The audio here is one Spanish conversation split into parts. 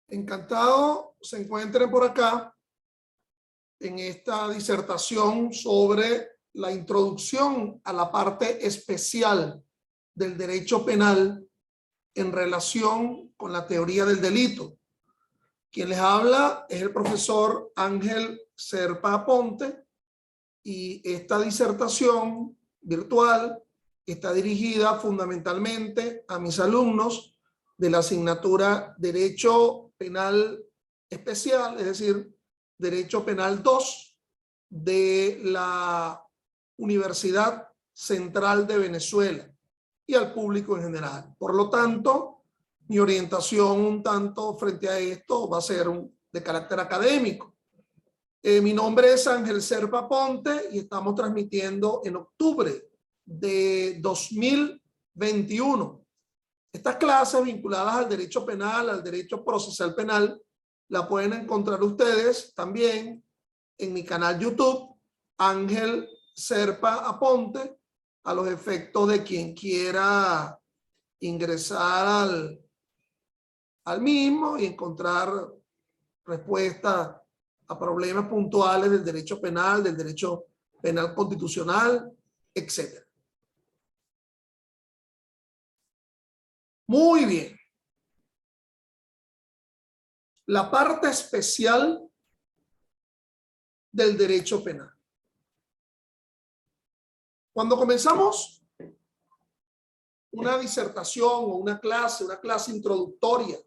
Encantado se encuentren por acá en esta disertación sobre la introducción a la parte especial del derecho penal en relación con la teoría del delito. Quien les habla es el profesor Ángel Serpa Aponte y esta disertación virtual está dirigida fundamentalmente a mis alumnos de la asignatura Derecho Penal Especial, es decir, Derecho Penal 2 de la Universidad Central de Venezuela y al público en general. Por lo tanto, mi orientación un tanto frente a esto va a ser de carácter académico. Mi nombre es Ángel Serpa Aponte y estamos transmitiendo en octubre de 2021. Estas clases vinculadas al derecho penal, al derecho procesal penal, la pueden encontrar ustedes también en mi canal YouTube, Ángel Serpa Aponte, a los efectos de quien quiera ingresar al mismo y encontrar respuestas a problemas puntuales del derecho penal, del derecho penal constitucional, etc. Muy bien. La parte especial del derecho penal. Cuando comenzamos una disertación o una clase introductoria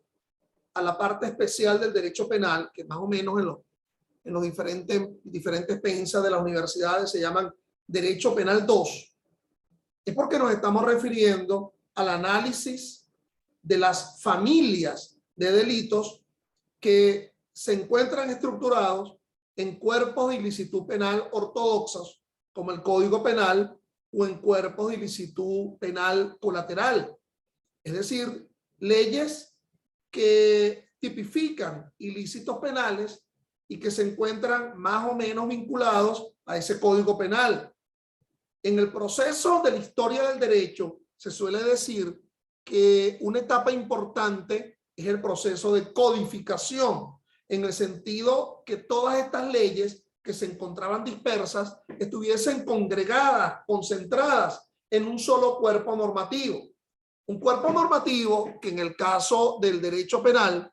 a la parte especial del derecho penal, que más o menos en los diferentes pensas de las universidades se llaman Derecho Penal 2, es porque nos estamos refiriendo al análisis de las familias de delitos que se encuentran estructurados en cuerpos de ilicitud penal ortodoxos, como el Código Penal, o en cuerpos de ilicitud penal colateral, es decir, leyes que tipifican ilícitos penales y que se encuentran más o menos vinculados a ese Código Penal. En el proceso de la historia del derecho se suele decir que una etapa importante es el proceso de codificación, en el sentido que todas estas leyes que se encontraban dispersas estuviesen congregadas, concentradas en un solo cuerpo normativo. Un cuerpo normativo que en el caso del derecho penal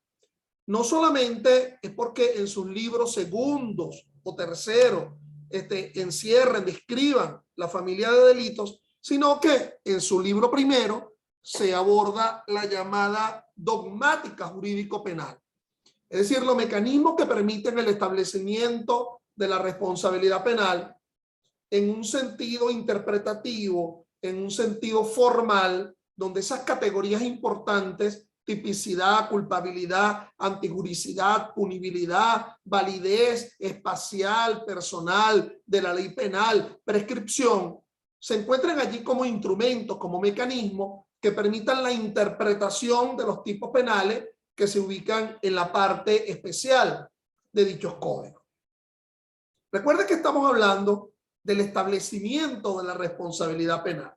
no solamente es porque en sus libros segundos o terceros encierren, describan la familia de delitos, sino que en su libro primero se aborda la llamada dogmática jurídico-penal. Es decir, los mecanismos que permiten el establecimiento de la responsabilidad penal en un sentido interpretativo, en un sentido formal, donde esas categorías importantes, tipicidad, culpabilidad, antijuricidad, punibilidad, validez espacial, personal, de la ley penal, prescripción, se encuentran allí como instrumentos, como mecanismos que permitan la interpretación de los tipos penales que se ubican en la parte especial de dichos códigos. Recuerden que estamos hablando del establecimiento de la responsabilidad penal.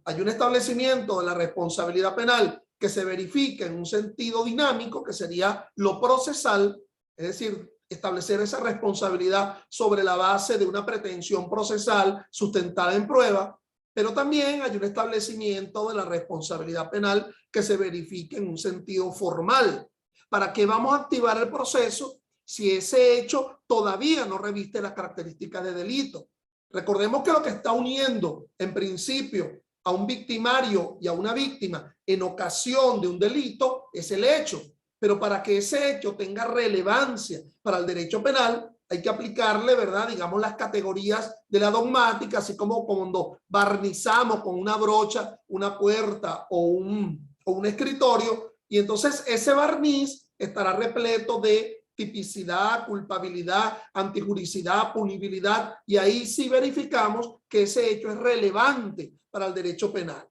Hay un establecimiento de la responsabilidad penal que se verifica en un sentido dinámico, que sería lo procesal, es decir, establecer esa responsabilidad sobre la base de una pretensión procesal sustentada en prueba, pero también hay un establecimiento de la responsabilidad penal que se verifica en un sentido formal. ¿Para qué vamos a activar el proceso si ese hecho todavía no reviste las características de delito? Recordemos que lo que está uniendo en principio a un victimario y a una víctima en ocasión de un delito es el hecho, pero para que ese hecho tenga relevancia para el derecho penal hay que aplicarle, ¿verdad?, digamos, las categorías de la dogmática, así como cuando barnizamos con una brocha una puerta o un escritorio, y entonces ese barniz estará repleto de tipicidad, culpabilidad, antijuricidad, punibilidad, y ahí sí verificamos que ese hecho es relevante para el derecho penal.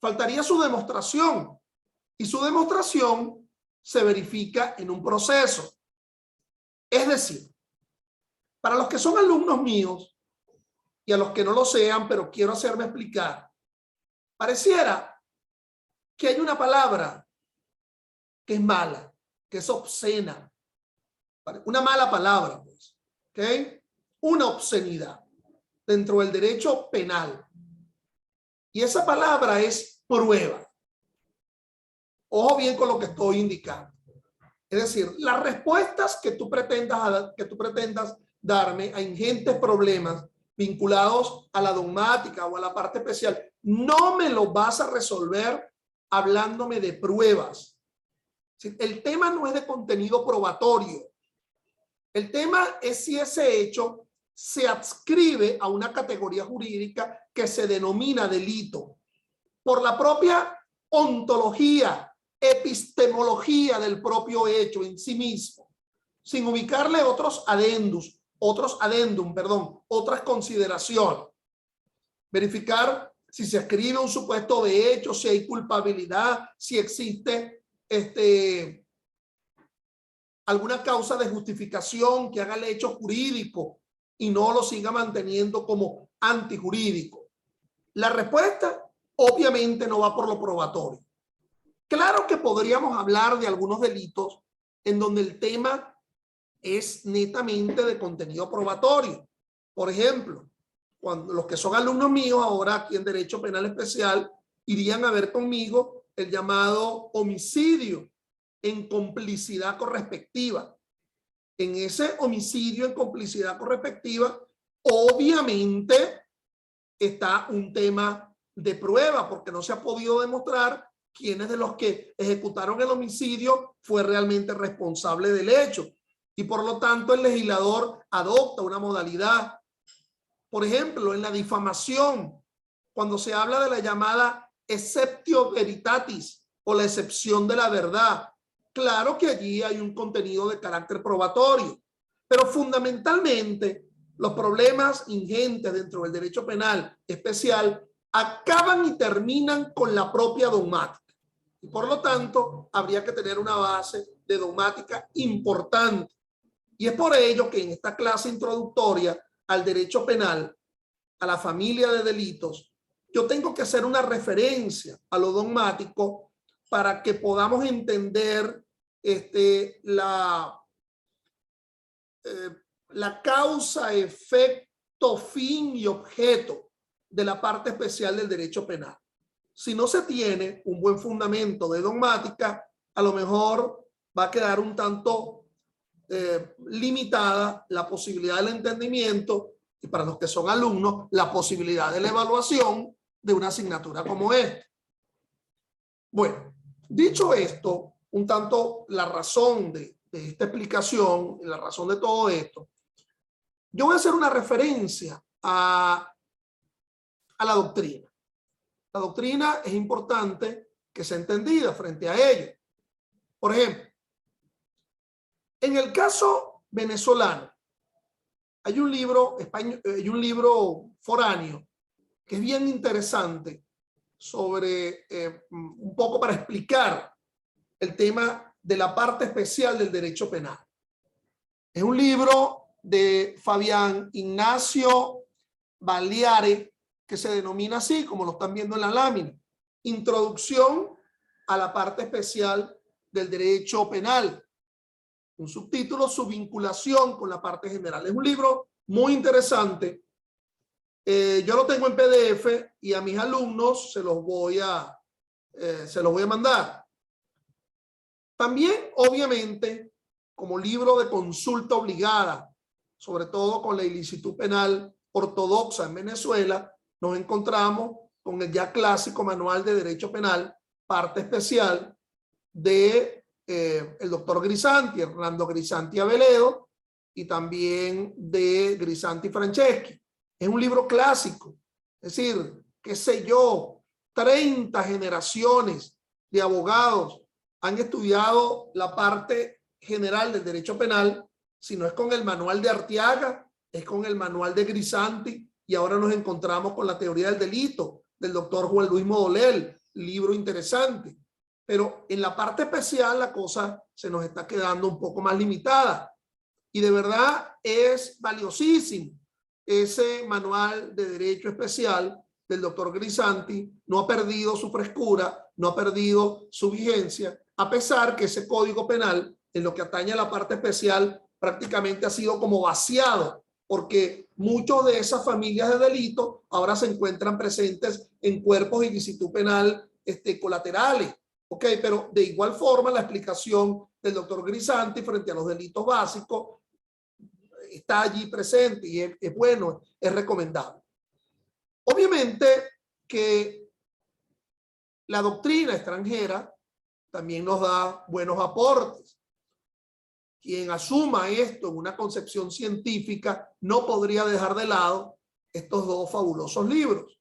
Faltaría su demostración, y su demostración se verifica en un proceso. Es decir, para los que son alumnos míos y a los que no lo sean, pero quiero hacerme explicar, pareciera que hay una palabra que es mala, que es obscena. ¿Vale? Una mala palabra, pues. ¿Ok? Una obscenidad dentro del derecho penal. Y esa palabra es prueba. Ojo bien con lo que estoy indicando. Es decir, las respuestas que tú pretendas darme a ingentes problemas vinculados a la dogmática o a la parte especial, no me lo vas a resolver hablándome de pruebas. El tema no es de contenido probatorio. El tema es si ese hecho se adscribe a una categoría jurídica que se denomina delito. Por la propia ontología, epistemología del propio hecho en sí mismo, sin ubicarle otras consideraciones. Verificar si se escribe un supuesto de hecho, si hay culpabilidad, si existe alguna causa de justificación que haga el hecho jurídico y no lo siga manteniendo como antijurídico. La respuesta obviamente no va por lo probatorio. Claro que podríamos hablar de algunos delitos en donde el tema es netamente de contenido probatorio. Por ejemplo, cuando los que son alumnos míos ahora aquí en Derecho Penal Especial irían a ver conmigo el llamado homicidio en complicidad correspectiva. En ese homicidio en complicidad correspectiva, obviamente está un tema de prueba porque no se ha podido demostrar quiénes de los que ejecutaron el homicidio fue realmente responsable del hecho. Y por lo tanto el legislador adopta una modalidad. Por ejemplo, en la difamación, cuando se habla de la llamada exceptio veritatis o la excepción de la verdad, claro que allí hay un contenido de carácter probatorio, pero fundamentalmente los problemas ingentes dentro del derecho penal especial acaban y terminan con la propia dogmática. Y por lo tanto, habría que tener una base de dogmática importante. Y es por ello que en esta clase introductoria al derecho penal, a la familia de delitos, yo tengo que hacer una referencia a lo dogmático para que podamos entender la causa, efecto, fin y objeto de la parte especial del derecho penal. Si no se tiene un buen fundamento de dogmática, a lo mejor va a quedar un tanto limitada la posibilidad del entendimiento y para los que son alumnos, la posibilidad de la evaluación de una asignatura como esta. Bueno, dicho esto, un tanto la razón de esta explicación, la razón de todo esto, yo voy a hacer una referencia a la doctrina. La doctrina es importante que sea entendida frente a ello. Por ejemplo, en el caso venezolano, hay un libro español, hay un libro foráneo que es bien interesante sobre un poco para explicar el tema de la parte especial del derecho penal. Es un libro de Fabián Ignacio Baleare, que se denomina así, como lo están viendo en la lámina, Introducción a la parte especial del derecho penal. Un subtítulo, su vinculación con la parte general. Es un libro muy interesante. Yo lo tengo en PDF y a mis alumnos se los voy a mandar. También, obviamente, como libro de consulta obligada, sobre todo con la ilicitud penal ortodoxa en Venezuela, nos encontramos con el ya clásico Manual de Derecho Penal, parte especial de el doctor Grisanti, Hernando Grisanti Aveledo, y también de Grisanti Franceschi. Es un libro clásico, es decir, qué sé yo, 30 generaciones de abogados han estudiado la parte general del derecho penal, si no es con el manual de Arteaga, es con el manual de Grisanti, y ahora nos encontramos con la teoría del delito del doctor Juan Luis Modolel, libro interesante. Pero en la parte especial la cosa se nos está quedando un poco más limitada. Y de verdad es valiosísimo ese manual de derecho especial del doctor Grisanti. No ha perdido su frescura, no ha perdido su vigencia, a pesar que ese código penal en lo que atañe a la parte especial prácticamente ha sido como vaciado, porque muchos de esas familias de delitos ahora se encuentran presentes en cuerpos de ilicitud penal colaterales. Ok, pero de igual forma la explicación del doctor Grisanti frente a los delitos básicos está allí presente y es bueno, es recomendable. Obviamente que la doctrina extranjera también nos da buenos aportes. Quien asuma esto en una concepción científica no podría dejar de lado estos dos fabulosos libros.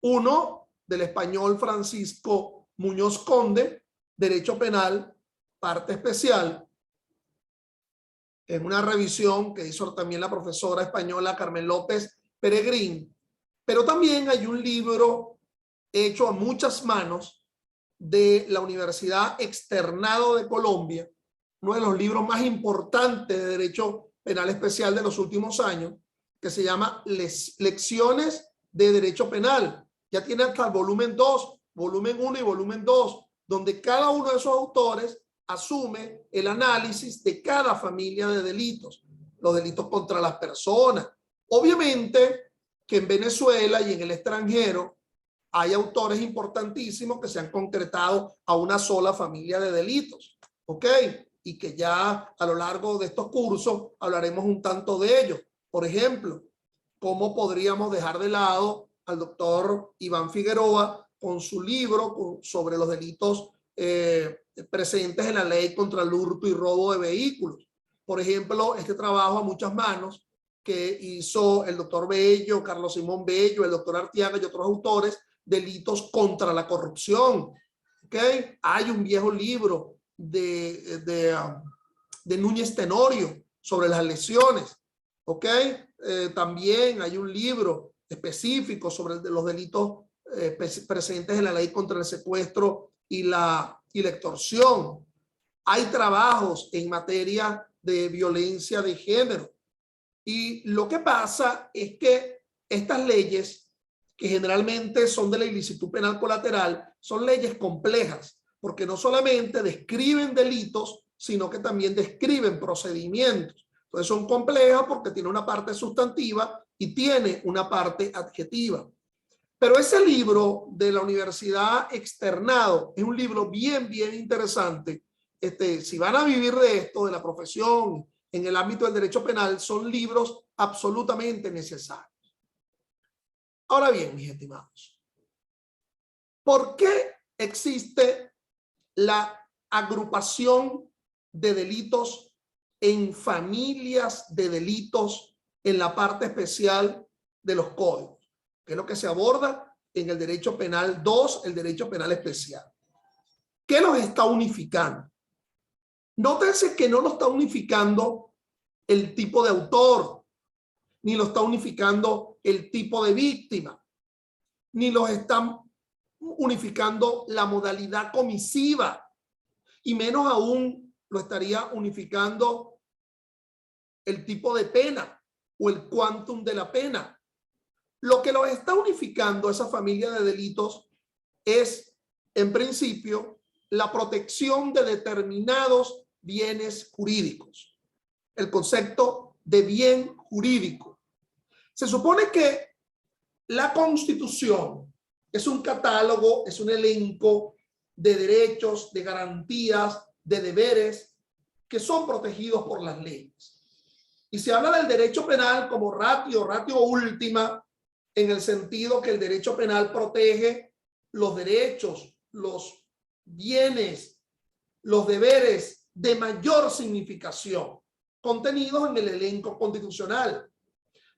Uno del español Francisco Muñoz Conde, Derecho Penal, parte especial, en una revisión que hizo también la profesora española Carmen López Peregrín. Pero también hay un libro hecho a muchas manos de la Universidad Externado de Colombia, uno de los libros más importantes de Derecho Penal Especial de los últimos años, que se llama Lecciones de Derecho Penal. Ya tiene hasta el volumen 2, volumen 1 y volumen 2, donde cada uno de esos autores asume el análisis de cada familia de delitos, los delitos contra las personas. Obviamente que en Venezuela y en el extranjero hay autores importantísimos que se han concretado a una sola familia de delitos, ¿ok? Y que ya a lo largo de estos cursos hablaremos un tanto de ellos. Por ejemplo, ¿cómo podríamos dejar de lado al doctor Iván Figueroa con su libro sobre los delitos presentes en la ley contra el hurto y robo de vehículos? Por ejemplo, este trabajo a muchas manos que hizo el doctor Bello, Carlos Simón Bello, el doctor Artiaga y otros autores, delitos contra la corrupción. ¿Okay? Hay un viejo libro de Núñez Tenorio sobre las lesiones. ¿Okay? También hay un libro específico sobre los delitos presentes en la ley contra el secuestro y la extorsión. Hay trabajos en materia de violencia de género. Y lo que pasa es que estas leyes, que generalmente son de la ilicitud penal colateral, son leyes complejas, porque no solamente describen delitos, sino que también describen procedimientos. Entonces son complejas porque tiene una parte sustantiva y tiene una parte adjetiva. Pero ese libro de la Universidad Externado es un libro bien interesante. Si van a vivir de esto, de la profesión, en el ámbito del derecho penal, son libros absolutamente necesarios. Ahora bien, mis estimados, ¿por qué existe la agrupación de delitos en familias de delitos en la parte especial de los códigos? Que es lo que se aborda en el derecho penal 2, el derecho penal especial. ¿Qué los está unificando? Nótense que no lo está unificando el tipo de autor, ni lo está unificando el tipo de víctima, ni los están unificando la modalidad comisiva, y menos aún lo estaría unificando el tipo de pena o el quantum de la pena. Lo que los está unificando esa familia de delitos es, en principio, la protección de determinados bienes jurídicos. El concepto de bien jurídico. Se supone que la Constitución es un catálogo, es un elenco de derechos, de garantías, de deberes que son protegidos por las leyes. Y se habla del derecho penal como ratio última, en el sentido que el derecho penal protege los derechos, los bienes, los deberes de mayor significación contenidos en el elenco constitucional.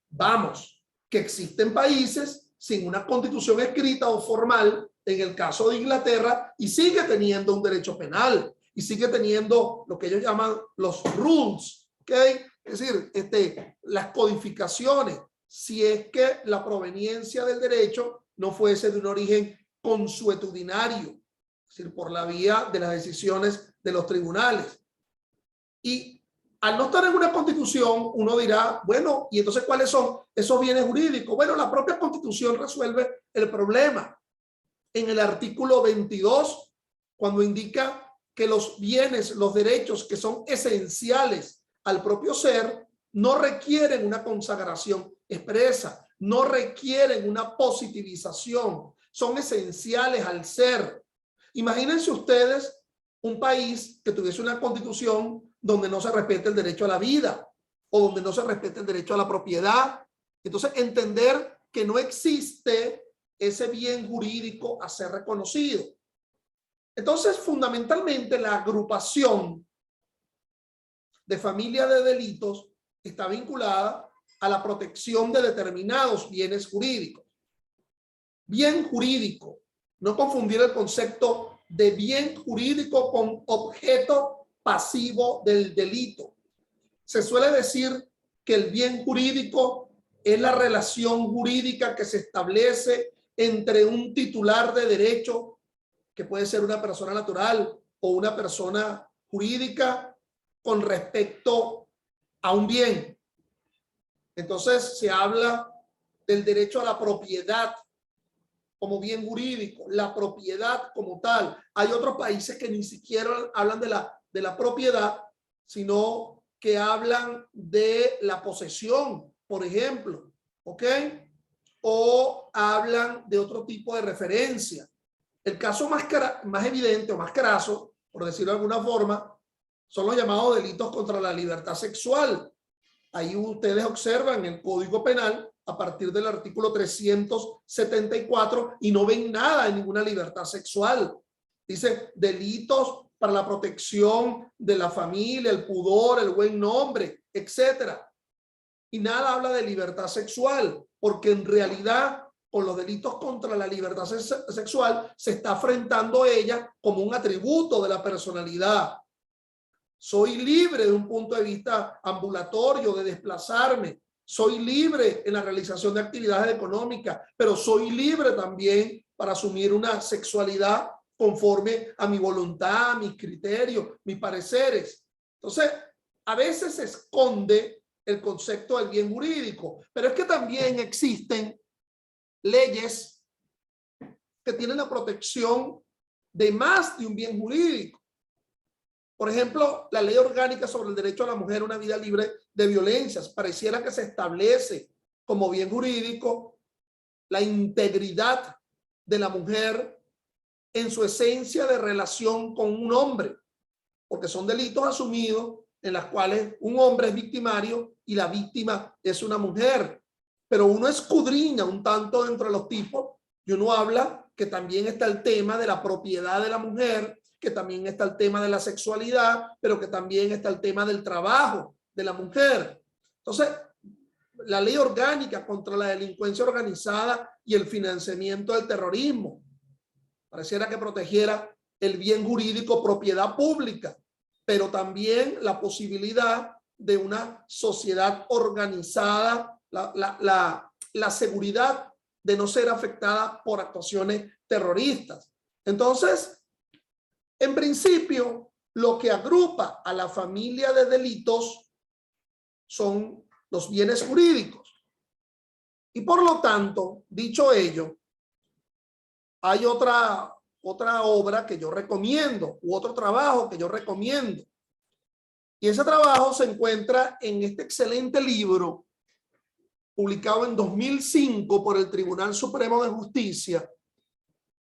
Vamos, que existen países sin una constitución escrita o formal, en el caso de Inglaterra, y sigue teniendo un derecho penal, y sigue teniendo lo que ellos llaman los rules, ¿okay? Es decir, las codificaciones, si es que la proveniencia del derecho no fuese de un origen consuetudinario, es decir, por la vía de las decisiones de los tribunales. Y al no estar en una constitución, uno dirá, bueno, ¿y entonces cuáles son esos bienes jurídicos? Bueno, la propia constitución resuelve el problema. En el artículo 22, cuando indica que los bienes, los derechos que son esenciales al propio ser, no requieren una consagración expresa, no requieren una positivización, son esenciales al ser. Imagínense ustedes un país que tuviese una constitución donde no se respete el derecho a la vida o donde no se respete el derecho a la propiedad. Entonces, entender que no existe ese bien jurídico a ser reconocido. Entonces, fundamentalmente, la agrupación de familia de delitos está vinculada a la protección de determinados bienes jurídicos. Bien jurídico, no confundir el concepto de bien jurídico con objeto pasivo del delito. Se suele decir que el bien jurídico es la relación jurídica que se establece entre un titular de derecho, que puede ser una persona natural o una persona jurídica, con respecto a un bien. Entonces se habla del derecho a la propiedad como bien jurídico, la propiedad como tal. Hay otros países que ni siquiera hablan de la propiedad, sino que hablan de la posesión, por ejemplo, ¿ok? O hablan de otro tipo de referencia. El caso más evidente o más craso, por decirlo de alguna forma, son los llamados delitos contra la libertad sexual. Ahí ustedes observan el Código Penal a partir del artículo 374 y no ven nada de ninguna libertad sexual. Dice delitos para la protección de la familia, el pudor, el buen nombre, etcétera. Y nada habla de libertad sexual, porque en realidad con los delitos contra la libertad sexual se está afrentando ella como un atributo de la personalidad. Soy libre de un punto de vista ambulatorio, de desplazarme. Soy libre en la realización de actividades económicas, pero soy libre también para asumir una sexualidad conforme a mi voluntad, mis criterios, mis pareceres. Entonces, a veces se esconde el concepto del bien jurídico, pero es que también existen leyes que tienen la protección de más de un bien jurídico. Por ejemplo, la ley orgánica sobre el derecho a la mujer a una vida libre de violencias. Pareciera que se establece como bien jurídico la integridad de la mujer en su esencia de relación con un hombre, porque son delitos asumidos en los cuales un hombre es victimario y la víctima es una mujer. Pero uno escudriña un tanto dentro de los tipos y uno habla que también está el tema de la propiedad de la mujer, que también está el tema de la sexualidad, pero que también está el tema del trabajo de la mujer. Entonces, la ley orgánica contra la delincuencia organizada y el financiamiento del terrorismo pareciera que protegiera el bien jurídico propiedad pública, pero también la posibilidad de una sociedad organizada, la seguridad de no ser afectada por actuaciones terroristas. Entonces, en principio, lo que agrupa a la familia de delitos son los bienes jurídicos. Y por lo tanto, dicho ello, hay otra obra que yo recomiendo, u otro trabajo que yo recomiendo. Y ese trabajo se encuentra en este excelente libro, publicado en 2005 por el Tribunal Supremo de Justicia,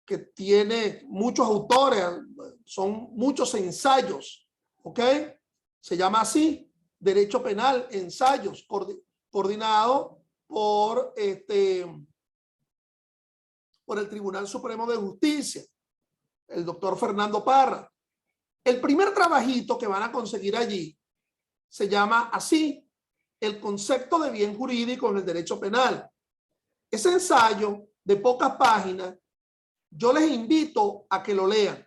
que tiene muchos autores, son muchos ensayos, ¿ok? Se llama así, Derecho Penal, Ensayos, coordinado por el Tribunal Supremo de Justicia, el doctor Fernando Parra. El primer trabajito que van a conseguir allí se llama así, el concepto de bien jurídico en el derecho penal. Ese ensayo de pocas páginas, yo les invito a que lo lean.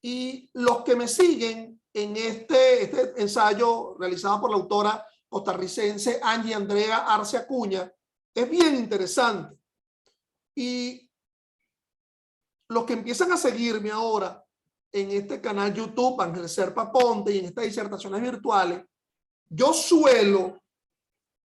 Y los que me siguen en este ensayo realizado por la autora costarricense Angie Andrea Arce Acuña, es bien interesante. Y los que empiezan a seguirme ahora en este canal YouTube, Ángel Serpa Ponte, y en estas disertaciones virtuales, yo suelo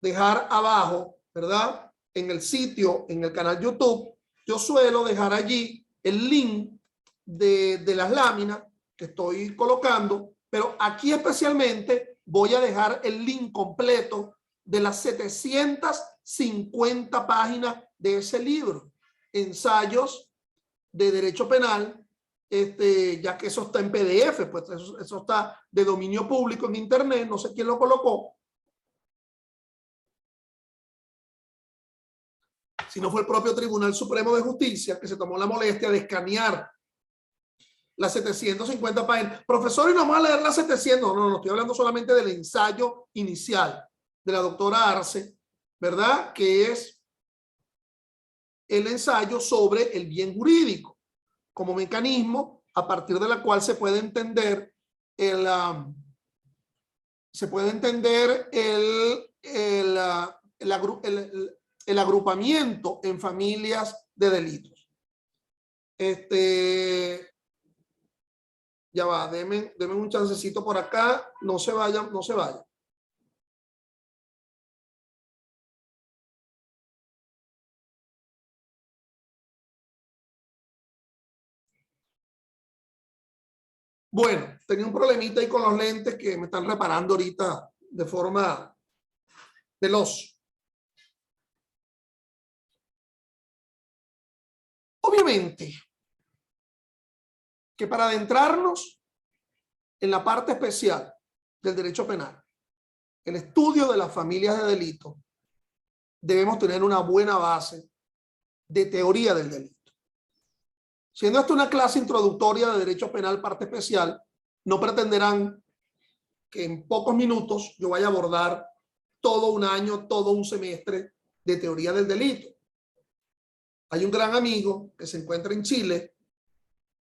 dejar abajo, ¿verdad? En el sitio, en el canal YouTube, yo suelo dejar allí el link de las láminas que estoy colocando, pero aquí especialmente voy a dejar el link completo de las 750 páginas de ese libro, Ensayos de Derecho Penal, ya que eso está en PDF, pues eso está de dominio público en internet, no sé quién lo colocó. Si no fue el propio Tribunal Supremo de Justicia, que se tomó la molestia de escanear las 750 páginas. Profesor, y no vamos a leer las 700. No, estoy hablando solamente del ensayo inicial de la doctora Arce, ¿verdad? Que es el ensayo sobre el bien jurídico como mecanismo a partir de la cual se puede entender el agrupamiento en familias de delitos. Ya va, denme un chancecito por acá, no se vayan, no se vayan. Bueno, tenía un problemita ahí con los lentes que me están reparando ahorita de forma veloz. Obviamente que para adentrarnos en la parte especial del derecho penal, el estudio de las familias de delito, debemos tener una buena base de teoría del delito. Siendo esto una clase introductoria de derecho penal parte especial, no pretenderán que en pocos minutos yo vaya a abordar todo un año, todo un semestre de teoría del delito. Hay un gran amigo que se encuentra en Chile,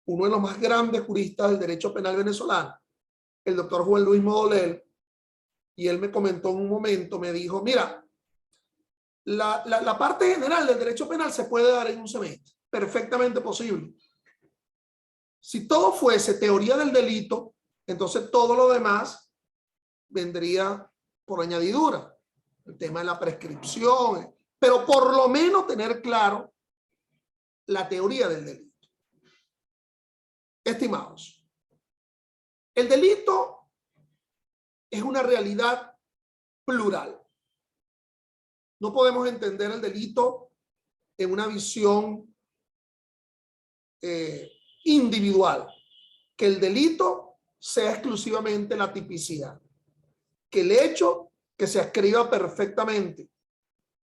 uno de los más grandes juristas del derecho penal venezolano, el doctor Juan Luis Modolel, y él me comentó en un momento, me dijo, mira, la parte general del derecho penal se puede dar en un semestre, perfectamente posible. Si todo fuese teoría del delito, entonces todo lo demás vendría por añadidura. El tema de la prescripción, pero por lo menos tener claro la teoría del delito. Estimados, el delito es una realidad plural. No podemos entender el delito en una visión individual, que el delito sea exclusivamente la tipicidad, que el hecho que se ascriba perfectamente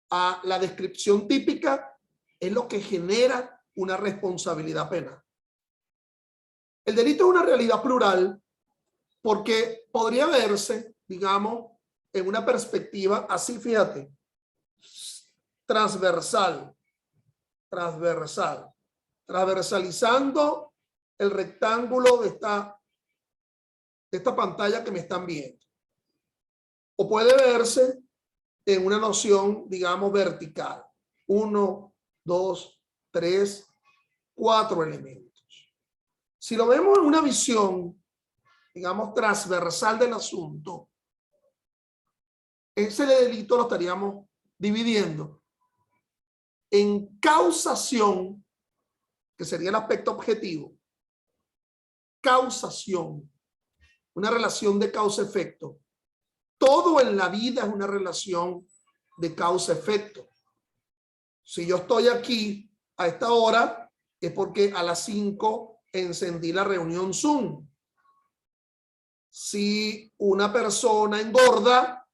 a la descripción típica es lo que genera una responsabilidad penal. El delito es una realidad plural porque podría verse, digamos, en una perspectiva así, fíjate, transversalizando el rectángulo de esta pantalla que me están viendo. O puede verse en una noción, digamos, vertical. 1, 2, 3, 4 elementos. Si lo vemos en una visión, digamos, transversal del asunto, ese delito lo estaríamos dividiendo en causación, que sería el aspecto objetivo, causación, una relación de causa-efecto. Todo en la vida es una relación de causa-efecto. Si yo estoy aquí a esta hora, es porque a las 5 encendí la reunión Zoom. Si una persona engorda,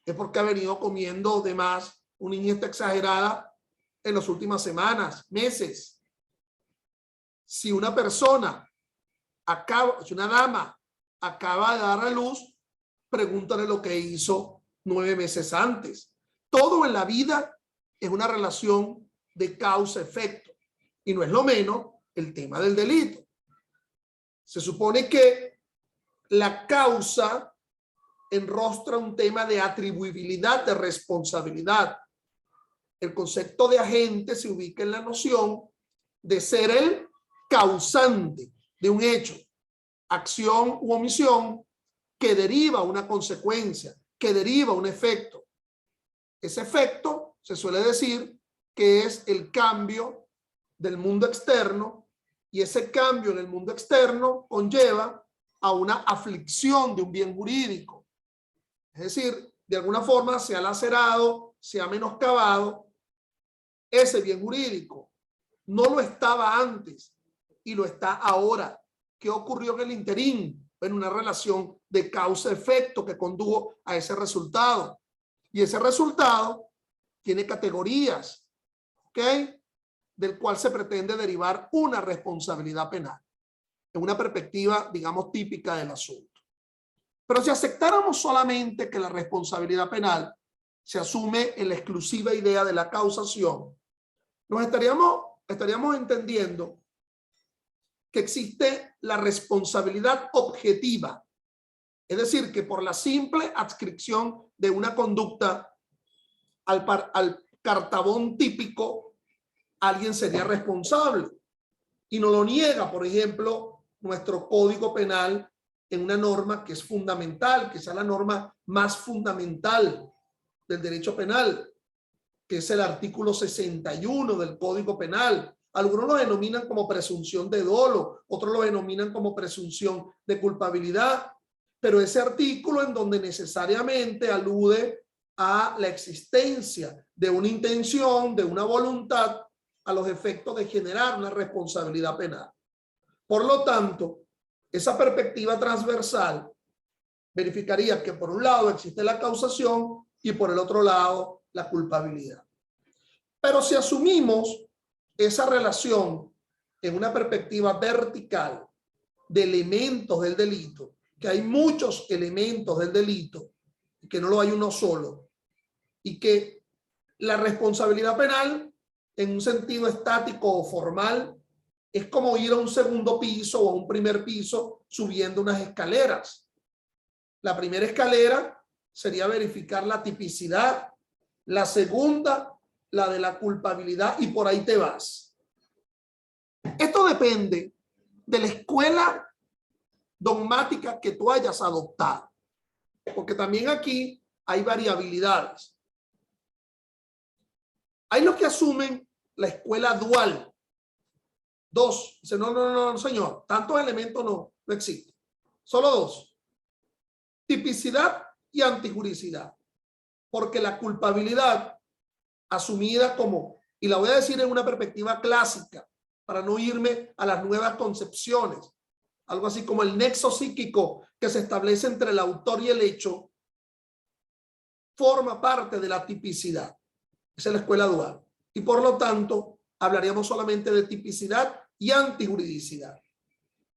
es porque ha venido comiendo de más, una ingesta exagerada en las últimas semanas, meses. Si una persona si una dama acaba de dar a luz, pregúntale lo que hizo 9 meses antes. Todo en la vida es una relación de causa-efecto. Y no es lo menos el tema del delito. Se supone que la causa enrostra un tema de atribuibilidad, de responsabilidad. El concepto de agente se ubica en la noción de ser el causante de un hecho, acción u omisión que deriva una consecuencia, que deriva un efecto. Ese efecto se suele decir que es el cambio del mundo externo Y ese cambio en el mundo externo conlleva a una aflicción de un bien jurídico. Es decir, de alguna forma se ha lacerado, se ha menoscabado ese bien jurídico. No lo estaba antes y lo está ahora. ¿Qué ocurrió en el interín? En una relación de causa-efecto que condujo a ese resultado. Y ese resultado tiene categorías, ¿ok? Del cual se pretende derivar una responsabilidad penal. En una perspectiva, digamos, típica del asunto. Pero si aceptáramos solamente que la responsabilidad penal se asume en la exclusiva idea de la causación, nos estaríamos entendiendo que existe la responsabilidad objetiva, es decir, que por la simple adscripción de una conducta al cartabón típico, alguien sería responsable. Y no lo niega, por ejemplo, nuestro Código Penal en una norma que es fundamental, que es la norma más fundamental del derecho penal, que es el artículo 61 del Código Penal. Algunos lo denominan como presunción de dolo, otros lo denominan como presunción de culpabilidad, pero ese artículo en donde necesariamente alude a la existencia de una intención, de una voluntad, a los efectos de generar una responsabilidad penal. Por lo tanto, esa perspectiva transversal verificaría que por un lado existe la causación y por el otro lado la culpabilidad. Pero si asumimos esa relación en una perspectiva vertical de elementos del delito, que hay muchos elementos del delito, y que no lo hay uno solo, y que la responsabilidad penal en un sentido estático o formal es como ir a un segundo piso o a un primer piso subiendo unas escaleras. La primera escalera sería verificar la tipicidad, la segunda la de la culpabilidad, y por ahí te vas. Esto depende de la escuela dogmática que tú hayas adoptado, porque también aquí hay variabilidades. Hay los que asumen la escuela dual. Dos. Dice, no, señor, tantos elementos no existen. Solo dos. Tipicidad y antijuricidad. Porque la culpabilidad asumida como, y la voy a decir en una perspectiva clásica, para no irme a las nuevas concepciones, algo así como el nexo psíquico que se establece entre el autor y el hecho, forma parte de la tipicidad. Esa es la escuela dual. Y por lo tanto, hablaríamos solamente de tipicidad y antijuridicidad.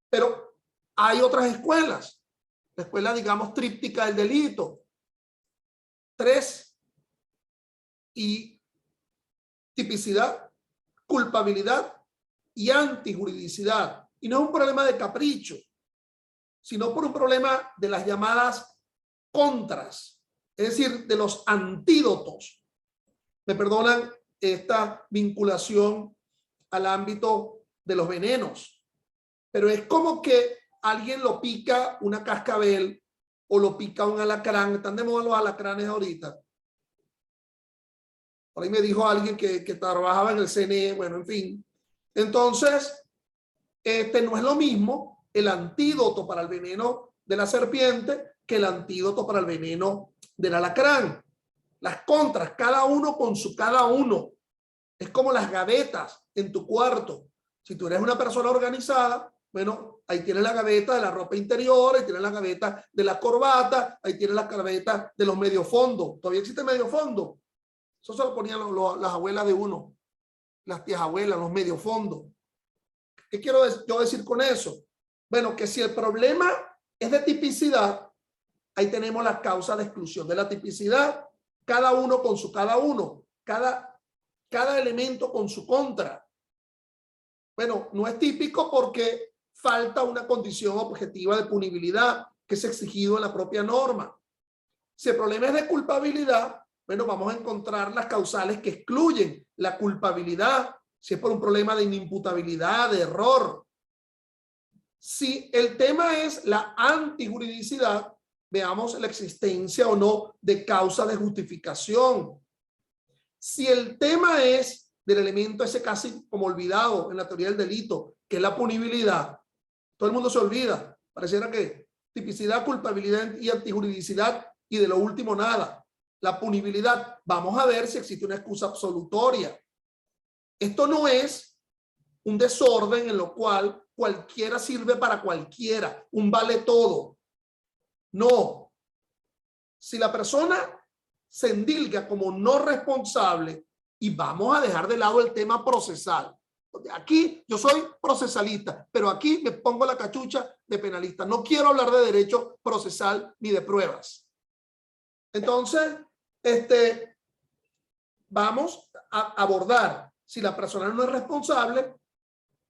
Pero hay otras escuelas. La escuela, digamos, tríptica del delito. 3. Y tipicidad, culpabilidad y antijuridicidad. Y no es un problema de capricho, sino por un problema de las llamadas contras, es decir, de los antídotos. Me perdonan esta vinculación al ámbito de los venenos, pero es como que alguien lo pica una cascabel o lo pica un alacrán. Están de moda los alacranes ahorita. Por ahí me dijo alguien que trabajaba en el CNE, bueno, en fin. Entonces, no es lo mismo el antídoto para el veneno de la serpiente que el antídoto para el veneno del alacrán. Las contras, cada uno con su cada uno. Es como las gavetas en tu cuarto. Si tú eres una persona organizada, bueno, ahí tienes la gaveta de la ropa interior, ahí tienes la gaveta de la corbata, ahí tienes la gaveta de los medio fondos. ¿Todavía existe medio fondo? Eso se lo ponían las abuelas de uno, las tías abuelas, los medio fondos. ¿Qué quiero yo decir con eso? Bueno, que si el problema es de tipicidad, ahí tenemos la causa de exclusión de la tipicidad, cada uno con su cada uno, cada elemento con su contra. Bueno, no es típico porque falta una condición objetiva de punibilidad que es exigido en la propia norma. Si el problema es de culpabilidad, bueno, vamos a encontrar las causales que excluyen la culpabilidad, si es por un problema de inimputabilidad, de error. Si el tema es la antijuridicidad, veamos la existencia o no de causa de justificación. Si el tema es del elemento ese casi como olvidado en la teoría del delito, que es la punibilidad. Todo el mundo se olvida. Pareciera que tipicidad, culpabilidad y antijuridicidad, y de lo último nada. La punibilidad. Vamos a ver si existe una excusa absolutoria. Esto no es un desorden en lo cual cualquiera sirve para cualquiera, un vale todo. No. Si la persona se endilga como no responsable, y vamos a dejar de lado el tema procesal. Aquí yo soy procesalista, pero aquí me pongo la cachucha de penalista. No quiero hablar de derecho procesal ni de pruebas. Entonces, vamos a abordar si la persona no es responsable,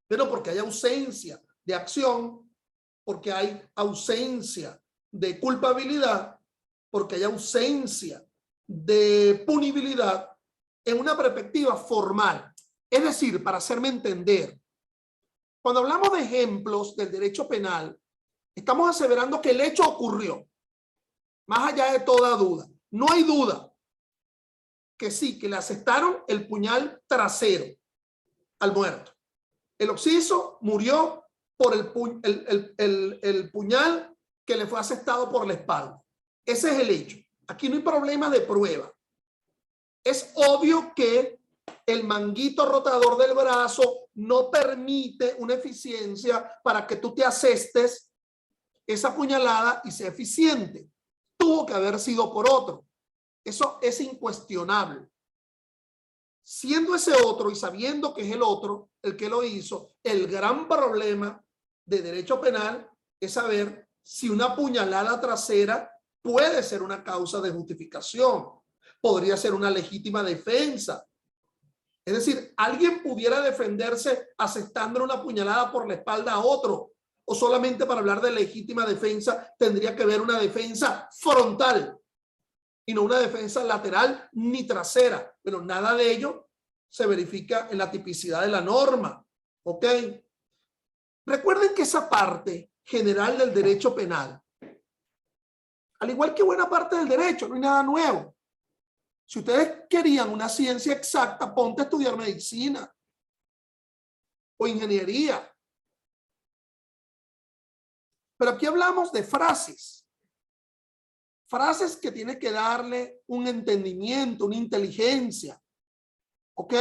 pero porque hay ausencia de acción, porque hay ausencia de culpabilidad, porque hay ausencia de punibilidad en una perspectiva formal. Es decir, para hacerme entender, cuando hablamos de ejemplos del derecho penal, estamos aseverando que el hecho ocurrió, más allá de toda duda. No hay duda que sí, que le asestaron el puñal trasero al muerto. El occiso murió por el puñal que le fue asestado por la espalda. Ese es el hecho. Aquí no hay problema de prueba. Es obvio que el manguito rotador del brazo no permite una eficiencia para que tú te asestes esa puñalada y sea eficiente. Tuvo que haber sido por otro. Eso es incuestionable. Siendo ese otro y sabiendo que es el otro el que lo hizo, el gran problema de derecho penal es saber si una puñalada trasera puede ser una causa de justificación. Podría ser una legítima defensa. Es decir, alguien pudiera defenderse asestándole una puñalada por la espalda a otro, o solamente para hablar de legítima defensa tendría que haber una defensa frontal y no una defensa lateral ni trasera. Pero nada de ello se verifica en la tipicidad de la norma. ¿Ok? Recuerden que esa parte general del derecho penal, al igual que buena parte del derecho, no hay nada nuevo. Si ustedes querían una ciencia exacta, ponte a estudiar medicina o ingeniería. Pero aquí hablamos de frases. Frases que tienen que darle un entendimiento, una inteligencia. ¿Ok?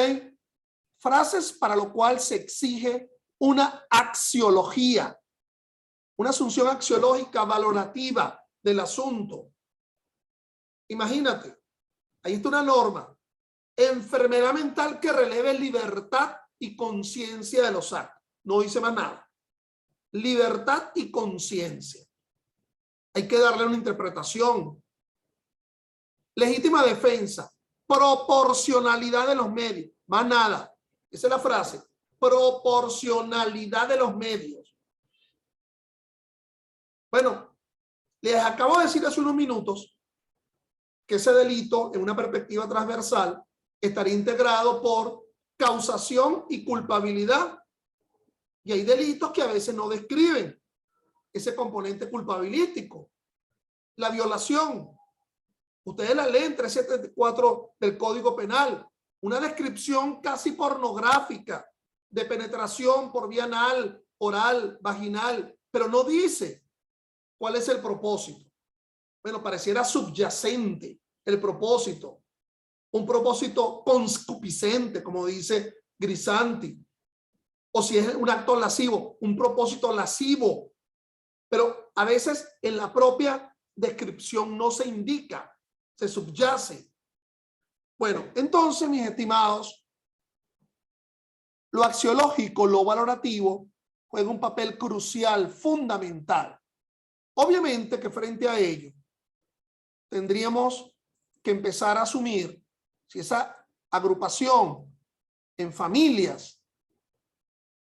Frases para lo cual se exige una axiología, una asunción axiológica valorativa del asunto. Imagínate, ahí está una norma. Enfermedad mental que releve libertad y conciencia de los actos. No dice más nada. Libertad y conciencia. Hay que darle una interpretación. Legítima defensa. Proporcionalidad de los medios. Más nada. Esa es la frase. Proporcionalidad de los medios. Bueno, les acabo de decir hace unos minutos que ese delito, en una perspectiva transversal, estaría integrado por causación y culpabilidad. Y hay delitos que a veces no describen ese componente culpabilístico. La violación. Ustedes la leen 374 del Código Penal. Una descripción casi pornográfica de penetración por vía anal, oral, vaginal, pero no dice cuál es el propósito. Bueno, pareciera subyacente el propósito. Un propósito concupiscente, como dice Grisanti. O si es un acto lascivo, un propósito lascivo. Pero a veces en la propia descripción no se indica, se subyace. Bueno, entonces, mis estimados, lo axiológico, lo valorativo, juega un papel crucial, fundamental. Obviamente que frente a ello, tendríamos que empezar a asumir si esa agrupación en familias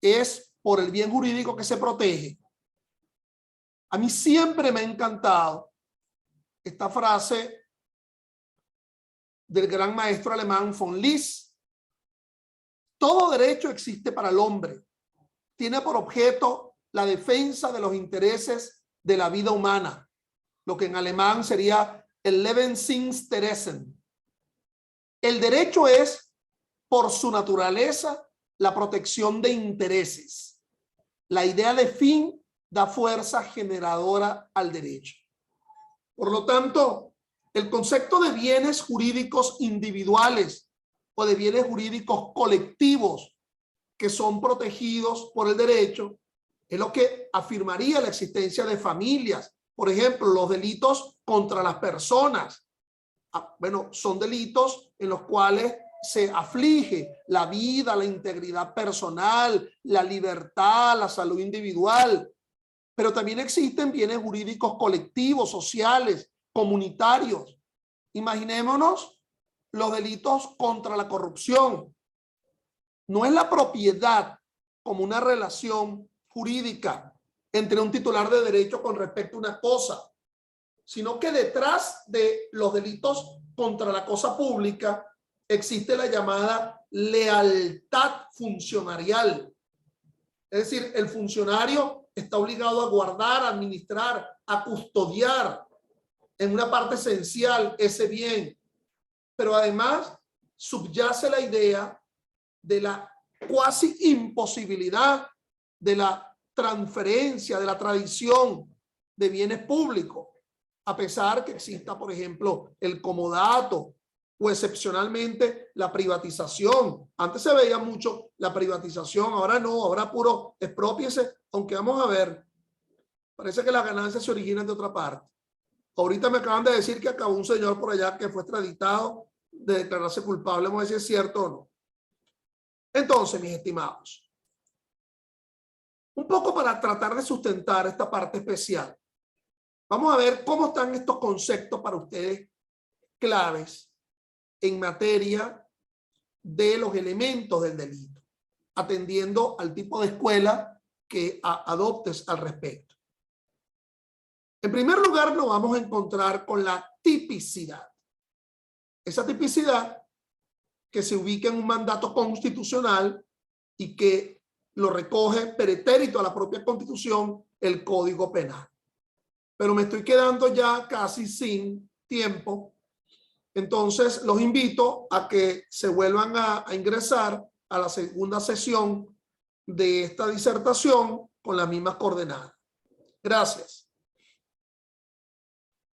es por el bien jurídico que se protege. A mí siempre me ha encantado esta frase del gran maestro alemán von Lis. Todo derecho existe para el hombre. Tiene por objeto la defensa de los intereses de la vida humana, lo que en alemán sería el Lebensinteressen. El derecho es, por su naturaleza, la protección de intereses. La idea de fin da fuerza generadora al derecho. Por lo tanto, el concepto de bienes jurídicos individuales o de bienes jurídicos colectivos que son protegidos por el derecho es lo que afirmaría la existencia de familias. Por ejemplo, los delitos contra las personas. Bueno, son delitos en los cuales se aflige la vida, la integridad personal, la libertad, la salud individual. Pero también existen bienes jurídicos colectivos, sociales, comunitarios. Imaginémonos los delitos contra la corrupción. No es la propiedad como una relación jurídica entre un titular de derecho con respecto a una cosa, sino que detrás de los delitos contra la cosa pública existe la llamada lealtad funcionarial. Es decir, el funcionario está obligado a guardar, a administrar, a custodiar en una parte esencial ese bien. Pero además subyace la idea de la cuasi imposibilidad de la transferencia, de la tradición de bienes públicos, a pesar que exista, por ejemplo, el comodato o excepcionalmente la privatización. Antes se veía mucho la privatización, ahora no, ahora puro exprópiese, aunque vamos a ver, parece que las ganancias se originan de otra parte. Ahorita me acaban de decir que acabó un señor por allá que fue extraditado de declararse culpable, vamos a ver si es cierto o no. Entonces, mis estimados, un poco para tratar de sustentar esta parte especial, vamos a ver cómo están estos conceptos para ustedes claves en materia de los elementos del delito, atendiendo al tipo de escuela que adoptes al respecto. En primer lugar, nos vamos a encontrar con la tipicidad. Esa tipicidad que se ubica en un mandato constitucional y que lo recoge pretérito a la propia Constitución, el Código Penal. Pero me estoy quedando ya casi sin tiempo. Entonces, los invito a que se vuelvan a ingresar a la segunda sesión de esta disertación con las mismas coordenadas. Gracias.